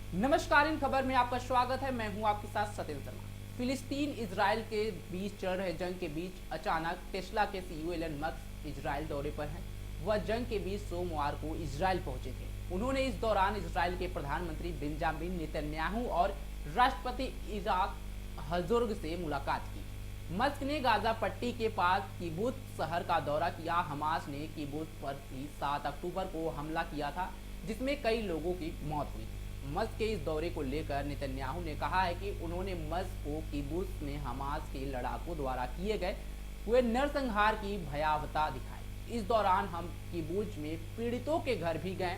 नमस्कार, इन खबर में आपका स्वागत है। मैं हूं आपके साथ सत्येंद्र शर्मा। फिलिस्तीन इजराइल के बीच चल रहे जंग के बीच अचानक टेस्ला के सीईओ एलन मस्क इजराइल दौरे पर हैं। वह जंग के बीच सोमवार को इजराइल पहुंचे थे। उन्होंने इस दौरान इजराइल के प्रधानमंत्री बेंजामिन नेतन्याहू और राष्ट्रपति इजाक हर्जोग से मुलाकात की। मस्क ने गाजा पट्टी के पास किबुत्ज शहर का दौरा किया। हमास ने किबुत्ज पर भी 7 अक्टूबर को हमला किया था, जिसमें कई लोगों की मौत हुई थी। मस्क के इस दौरे को लेकर नेतन्याहू ने कहा है कि उन्होंने मस्क को किबुत्ज में हमास के लड़ाकों द्वारा किए गए हुए नरसंहार की भयावहता दिखाई। इस दौरान हम किबुत्ज में पीड़ितों के घर भी गए।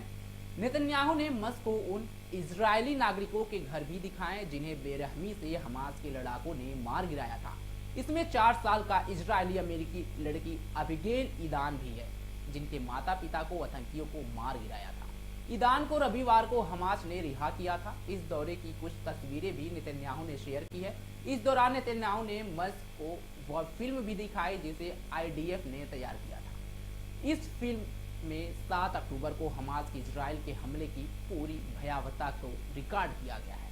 नेतन्याहू ने मस्क को उन इजरायली नागरिकों के घर भी दिखाए जिन्हें बेरहमी से हमास के लड़ाकों ने मार गिराया था। इसमें 4 साल का इजरायली अमेरिकी लड़की अबिगेल ईदान भी है, जिनके माता पिता को आतंकियों को मार गिराया था। ईदान को रविवार को हमास ने रिहा किया था। इस दौरे की कुछ तस्वीरें भी नेतन्याहू ने शेयर की है। इस दौरान नेतन्याहू ने मस्क को वह फिल्म भी दिखाई जिसे आईडीएफ ने तैयार किया था। इस फिल्म में 7 अक्टूबर को हमास के इजराइल के हमले की पूरी भयावहता को रिकॉर्ड किया गया है।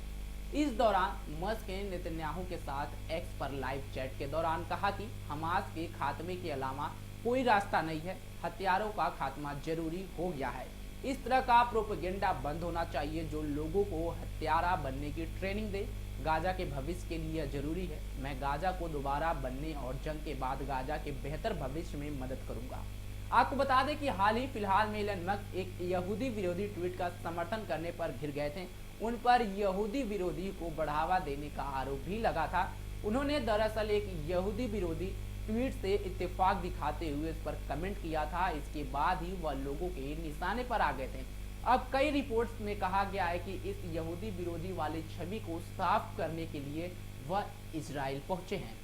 इस दौरान मस्क ने नेतन्याहू के साथ एक्स पर लाइव चैट के दौरान कहा कि हमास के खात्मे के अलावा कोई रास्ता नहीं है, हथियारों का खात्मा जरूरी हो गया है। इस तरह का प्रोपेगेंडा बंद होना चाहिए जो लोगों को हत्यारा बनने की ट्रेनिंग दे। गाजा के भविष्य के लिए जरूरी है। मैं गाजा को दोबारा बनने और जंग के बाद गाजा के बेहतर भविष्य में मदद करूंगा। आपको बता दें कि फिलहाल में एलन मस्क एक यहूदी विरोधी ट्वीट का समर्थन करने पर घिर गए थे। उन पर यहूदी विरोधी को बढ़ावा देने का आरोप भी लगा था। उन्होंने दरअसल एक यहूदी विरोधी ट्वीट से इत्तेफाक दिखाते हुए इस पर कमेंट किया था। इसके बाद ही वह लोगों के निशाने पर आ गए थे। अब कई रिपोर्ट्स में कहा गया है कि इस यहूदी विरोधी वाली छवि को साफ करने के लिए वह इजराइल पहुंचे हैं।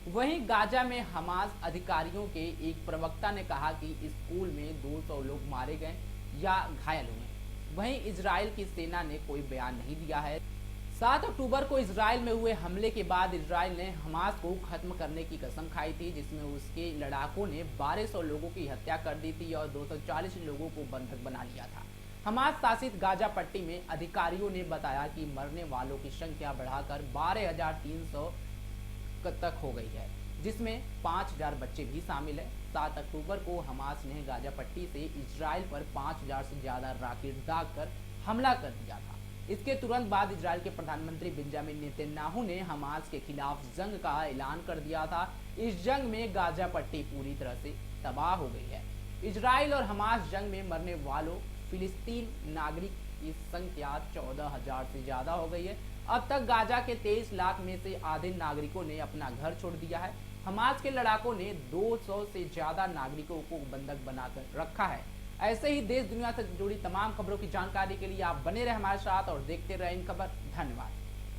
वहीं गाजा में हमास अधिकारियों के एक प्रवक्ता ने कहा कि स्कूल में 200 लोग मारे गए या घायल हुए। वहीं इजराइल की सेना ने कोई बयान नहीं दिया है। 7 अक्टूबर को इजराइल में हुए हमले के बाद इजराइल ने हमास को खत्म करने की कसम खाई थी, जिसमें उसके लड़ाकों ने 1200 लोगों की हत्या कर दी थी और 240 लोगों को बंधक बना लिया था। हमास शासित गाजा पट्टी में अधिकारियों ने बताया कि मरने वालों की संख्या बढ़ाकर 12,300 तक हो गई है, जिसमें 5,000 बच्चे भी शामिल हैं। 7 अक्टूबर को हमास ने गाजा पट्टी से इजराइल पर 5,000 से ज्यादा रॉकेट दागकर हमला कर दिया था। इसके तुरंत बाद इजराइल के प्रधानमंत्री बेंजामिन नेतन्याहू ने हमास के खिलाफ जंग का ऐलान कर दिया था। इस जंग में गाजा पट्टी पूरी तरह से तबाह हो गई है। इजराइल और हमास जंग में मरने वालों फिलिस्तीन नागरिक की संख्या 14,000 से ज्यादा हो गई है। अब तक गाजा के 23 लाख में से आधे नागरिकों ने अपना घर छोड़ दिया है। हमास के लड़ाकों ने 200 से ज्यादा नागरिकों को बंधक बनाकर रखा है। ऐसे ही देश दुनिया से जुड़ी तमाम खबरों की जानकारी के लिए आप बने रहे हमारे साथ और देखते रहे इन खबर। धन्यवाद।